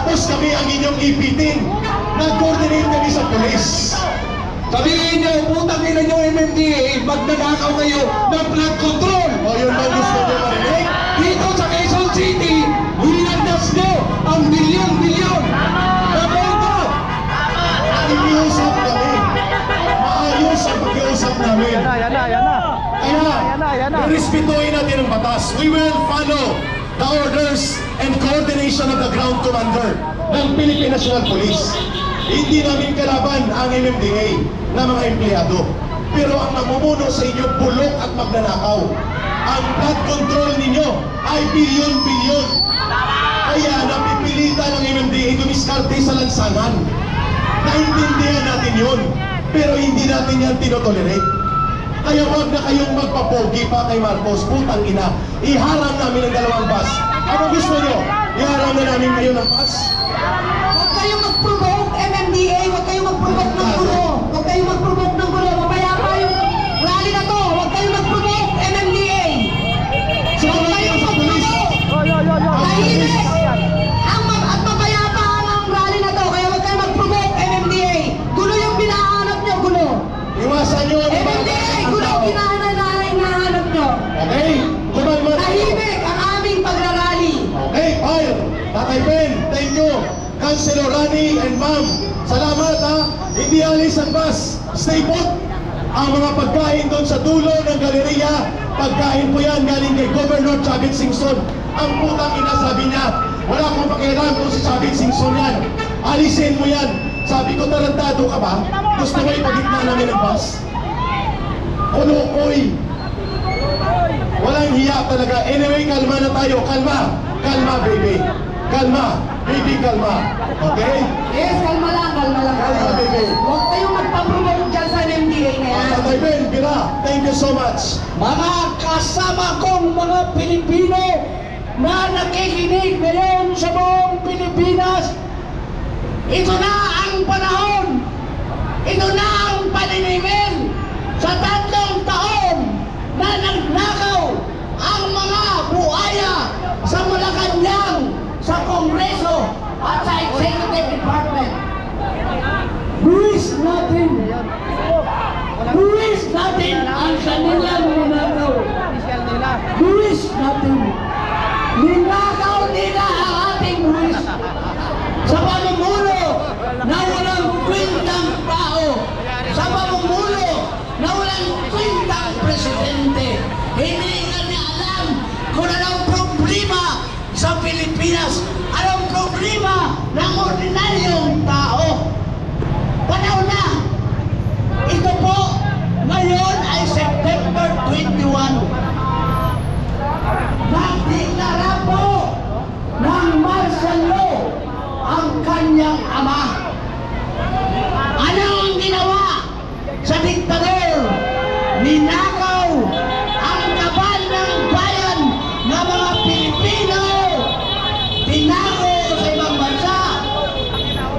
Tapos kami ang inyong ipitin. Nag-coordinate kami sa police. Sabihin niyo, putang ina niyo MMDA, magnanakaw kayo ng flood control. O yun ba gusto niyo marinig? Dito sa Quezon City, hinandas niyo ang milyon-milyon na boto. Nakikiusap kami. Maayos ang pag-iusap namin. Yan na. Respetuhin natin ang batas. We will follow the orders and coordination of the ground commander ng Philippine National Police. Hindi namin kalaban ang MMDA na mga empleyado. Pero ang namumuno sa inyo, bulok at magnanakaw. Ang flood control ninyo ay bilyon-bilyon. Kaya napipilitan ng MMDA dumiskarte sa lansangan. Naintindihan natin yun. Pero hindi natin yan tinotolerate. Kaya wag na kayong magpapogi pa kay Marcos. Putang ina, iharang namin ang dalawang bus. Ano gusto nyo? Iharang na namin kayo ng bus? Huwag kayong mag-provoke, MMDA. Huwag kayong mag-provoke ng gulo. Huwag kayong mag-provoke ng gulo. Mapayapa yung rally na to. Huwag kayong mag-provoke, MMDA. Huwag kayong mag-provoke. Tahimik. At mapayapa ang rally na to. Kaya huwag kayong mag-provoke, MMDA. Gulo yung pinahanap nyo, gulo. Iwasan nyo ang MMDA, gulo ang hinahanap nyo. Okay? Kumalma. Tahimik ang aming pagrarally. Okay, fire. Tatay Ben, thank you. Councilor Rani and Ma'am, salamat ha. Hindi alis ang bus. Stay put. Ang mga pagkain doon sa dulo ng galeriya, pagkain po yan galing kay Governor Chavit Singson. Ang putang ina sabi niya, wala akong pakialam kung si Chavit Singson yan. Alisin mo yan. Sabi ko, tarantado ka ba? Gusto mo ipagitna namin ng bus? Kulukoy. Walang hiya talaga. Anyway, kalma na tayo. Kalma. Kalma, baby. Kalma. Baby, kalma. Okay? Yes, kalma lang. Kalma, baby. Huwag kayong magpapromote dyan sa MMDA na yan. Tatay Ben, Bira, thank you so much. Mga kasama kong mga Pilipino na nakikinig ngayon sa buong Pilipinas, ito na ang panahon, ito na ang paniningil sa 3 taon na nagnakaw ang mga buhaya sa Malacanang, sa Kongreso at sa Executive Department. Buwis natin ang kanilang ninakaw. Buwis natin. Ninakaw nila ang ating buwis sa pamumuno na walang kwentang tao, sa pamumuno na walang kwentang presidente. Hindi nga niya alam kung anong problema sa Pilipinas, anong problema ng ordinaryong tao. Panahon na! Ito po, ngayon ay September 21. Nagdeklara po ng martial law ang kanyang ama. Ano ang ginawa sa diktador? Ninakaw ang kabal ng bayan ng mga Pilipino. Tinako sa ibang bansa.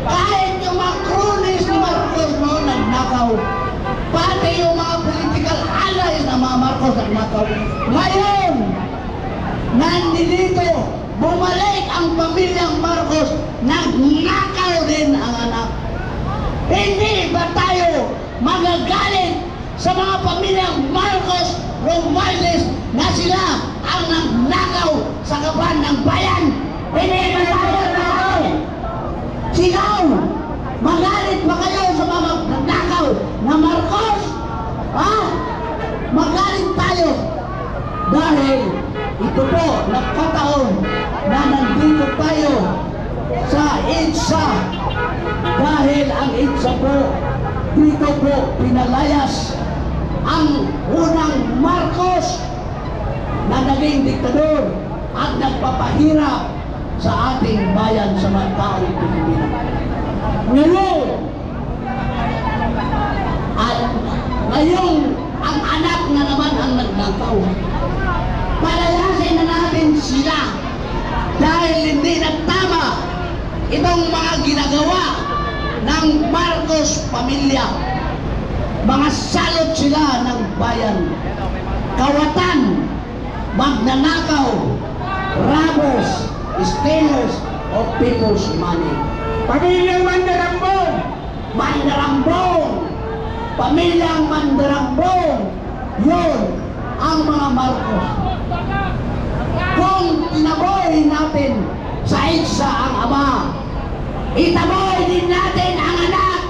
Kahit yung mga cronies ni Marcos noon nagnakaw. Pati yung mga political allies na mga Marcos nagnakaw. Ngayon, nandito, bumalik ang pamilyang Marcos, nagnakaw din ang anak. Hindi ba tayo magagalit sa mga pamilyang Marcos Romualdez na sila ang nagnakaw sa kaban ng bayan? Hindi ba tayo nakaw? Sigaw! Magalit ba kayo sa mga nagnakaw na Marcos? Ha? Magalit tayo dahil ito po, nagkataon na nandito tayo sa EDSA dahil ang EDSA po, dito po pinalayas ang unang Marcos na naging diktador at nagpapahirap sa ating bayan sa mga taong Pilipinas. Ngayon, at ngayon, ang anak na naman ang nagnakaw. Palayasin na natin sila dahil hindi nagtama itong mga ginagawa ng Marcos pamilya. Mga salot sila ng bayan. Kawatan, magnanakaw, robbers, stealers, of people's money. Pamilyang Mandarambong! Mandarambong! Pamilyang Mandarambong! Yun ang mga Marcos. Kung tinaboy natin sa isa ang ama, itaboy din natin ang anak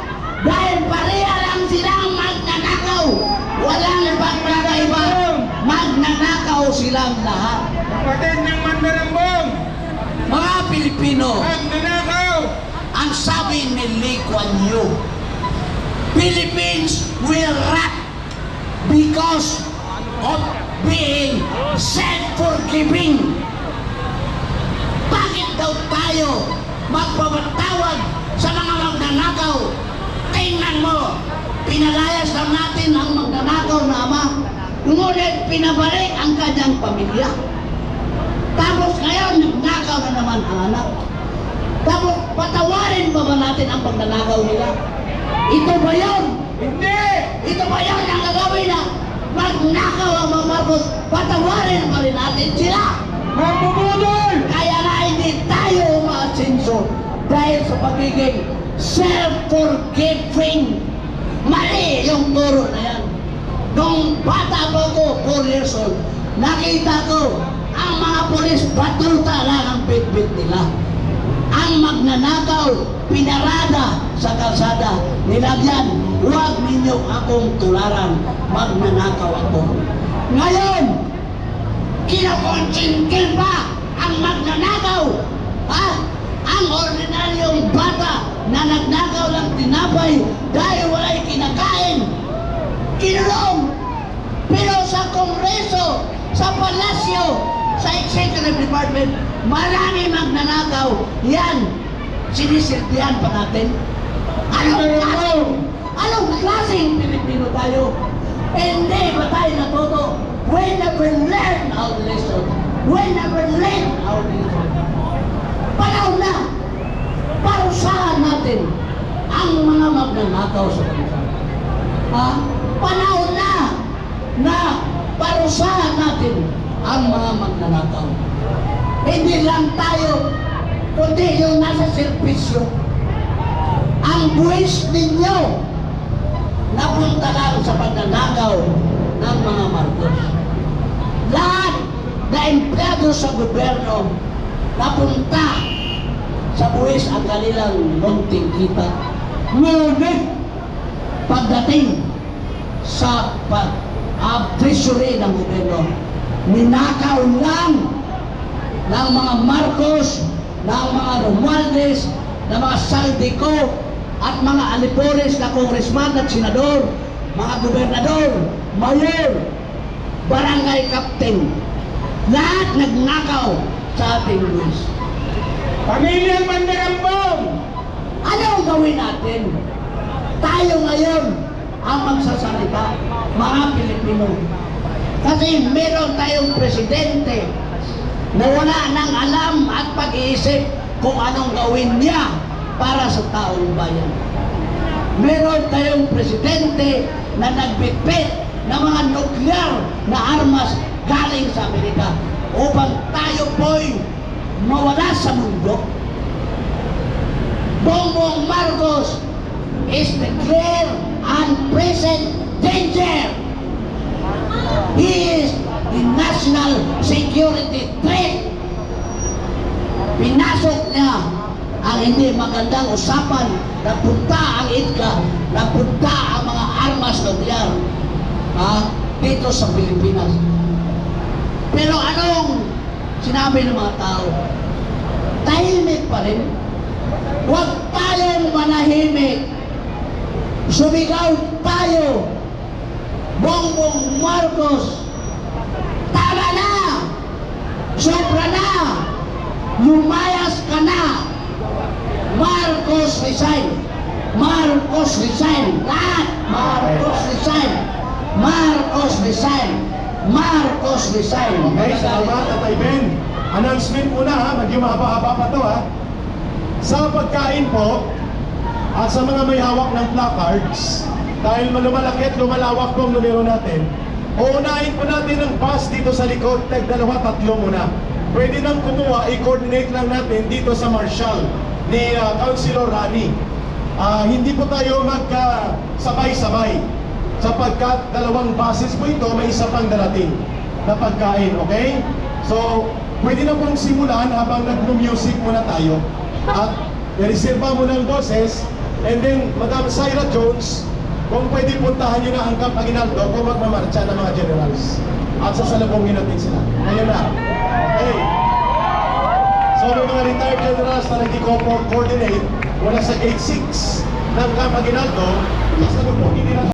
dahil pareha lang silang magnanakaw. Walang pagkakaiba. Magnanakaw silang lahat. Kapatid ng Mandarambong! Mga Pilipino, Magnanakaw! ang sabi ni Lee Kuan Yew, Philippines will rot because of being self-forgiving. Bakit daw tayo magpapatawad sa mga magnanakaw? Tingnan mo, pinalayas lang natin ang magnanakaw na ama, ngunit pinabalik ang kanyang pamilya. Tapos ngayon, nagnakaw na naman ang anak. Tapos patawarin pa ba natin ang pagnanakaw nila? Ito ba yun? Hindi! Ito ba yun ang gagawin na magnakaw ang mga Marcos? Patawarin pa rin natin sila. Mambubudol! Kaya nga hindi tayo umaasenso dahil sa pagiging self-forgiving. Mali yung turo na yan. Nung bata pa ko, 4 years old, nakita ko ang mga pulis batuta lang ang bit-bit nila. Ang magnanakaw, pinarada sa kalsada. Nilagyan, huwag ninyo akong tularan, magnanakaw ako. Ngayon, kinakonsintin pa ang magnanakaw. Ha? Ang ordinaryong bata na nagnakaw ng tinapay dahil wala'y kinakain. Kinulong. Pero sa Kongreso, sa Palasyo, sa Executive Department, marami magnanakaw. Yan, sinisilbihan pa natin. Anong klaseng Pilipino tayo? Hindi ba tayo natuto? We never learn our lesson. We never learn our lesson. Panahon na, parusahan natin ang mga magnanakaw sa bansa. Ha? Panahon na parusahan natin ang mga magnanakaw. Hindi lang tayo, kundi yung nasa servisyo. Ang buwis ninyo napunta lang sa pagnanakaw ng mga Marcos. Lahat na empleyado sa gobyerno napunta sa buwis ang kanilang munting kita. Ngunit pagdating sa treasury ng gobyerno, ninakaw lang ng mga Marcos, ng mga Romualdez, ng mga Saldico, at mga Alipores na kongresman at senador, mga gobernador, mayor, barangay captain. Lahat nagnakaw sa ating buwis. Pamilyang Mandarambong! Anong gawin natin? Tayo ngayon ang magsasalita, mga Pilipino. Kasi meron tayong presidente na wala nang alam at pag-iisip kung anong gawin niya para sa taong bayan. Meron tayong presidente na nagbitbit ng mga nuklear na armas galing sa Amerika upang tayo po'y mawala sa mundo. Bongbong Marcos is declared unpresent danger. He is the national security threat. Pinasok niya ang hindi magandang usapan, napunta ang IDCA, napunta ang mga armas nuklear dito sa Pilipinas. Pero anong sinabi ng mga tao? Tahimik pa rin. Huwag tayong manahimik. Sumigaw tayo. Bongbong Marcos, tama na! Sobra na! Lumayas ka na! Marcos resign! Marcos resign! Lahat! Marcos resign! Marcos resign! Marcos resign! Okay, salamat Tatay Ben. Announcement muna ha, medyo mahaba-haba pa to ha. Sa pagkain po, at sa mga may hawak ng placards, dahil lumalaki at lumalawak po ang numero natin, uunahin po natin ang bus dito sa likod, tag 2-3 muna. pwede nang kumuha, i-coordinate lang natin dito sa Marshall ni Councilor Rani. Hindi po tayo magkasabay-sabay sapagkat dalawang buses po ito, may isa pang darating na pagkain, okay? So, pwede na pong simulan habang nag-music muna tayo at i-reserva mo ng boses, and then Madam Syra Jones, kung pwede puntahan nyo na ang Camp Aguinaldo kung magmamarcha ng mga generals at sasalubungin natin sila. Ngayon na. Okay. So, may mga retired generals na nag-coordinate mula sa gate 6 ng Camp Aguinaldo, sasalubungin nila